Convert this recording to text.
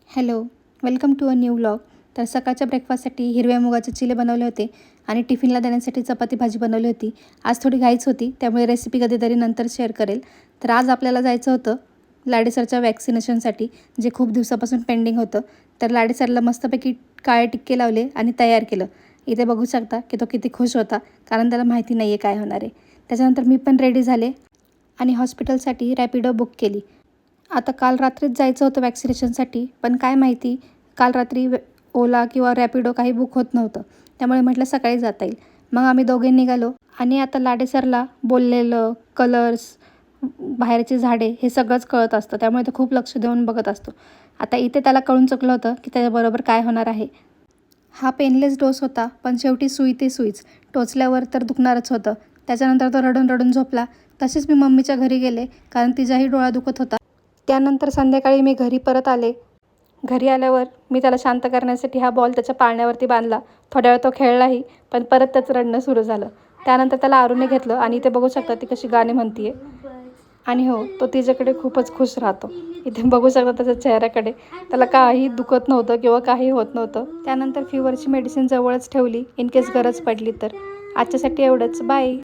Hello, welcome to a new vlog. तर सकाळच्या ब्रेकफास्टसाठी हिरव्या मुगाचे चिले बनवले होते आणि टिफिनला देण्यासाठी चपाती भाजी बनवली होती. आज थोडी घाईच होती, त्यामुळे रेसिपी कधीतरी नंतर शेअर करेल. तर आज आपल्याला जायचं होतं लाडेसरच्या वॅक्सिनेशनसाठी, जे खूप दिवसापासून पेंडिंग होतं. तर लाडेसरला मस्तपैकी काळे टिक्के लावले आणि तयार केलं. इथे बघू शकता की तो किती खुश होता, कारण त्याला माहिती नाही आहे काय होणार आहे. त्याच्यानंतर मी पण रेडी झाले आणि हॉस्पिटलसाठी रॅपिडो बुक केली. आता काल रात्रीच जायचं होतं वॅक्सिनेशनसाठी, पण काय माहिती काल रात्री ओला किंवा रॅपिडो काही बुक होत नव्हतं. त्यामुळे म्हटलं सकाळी जाता येईल. मग आम्ही दोघे निघालो आणि आता लाडेसरला बोललेलं, कलर्स, बाहेरची झाडे हे सगळंच कळत असतं. त्यामुळे तो खूप लक्ष देऊन बघत असतो. आता इथे त्याला कळून चुकलं होतं की त्याच्याबरोबर काय होणार आहे. हा पेनलेस डोस होता, पण शेवटी सुई ते सुईच. टोचल्यावर तर दुखणारच होतं. त्याच्यानंतर तो रडून रडून झोपला. तसेच मी मम्मीच्या घरी गेले, कारण तिचाही डोळा दुखत होता. त्यानंतर संध्याकाळी मी घरी परत आले. घरी आल्यावर मी त्याला शांत करण्यासाठी हा बॉल त्याच्या पाळण्यावरती बांधला. थोड्या वेळ तो खेळलाही, पण परत त्याचं रडणं सुरू झालं. त्यानंतर त्याला आरूने घेतलं आणि इथे बघू शकता ती कशी गाणी म्हणतीये. आणि हो, तो तिच्याकडे खूपच खुश राहतो. इथे बघू शकता त्याच्या चेहऱ्याकडे. त्याला काही दुखत नव्हतं किंवा काही होत नव्हतं. त्यानंतर फीवरची मेडिसिन जवळच ठेवली, इन केस गरज पडली तर. आजच्यासाठी एवढंच. बाय.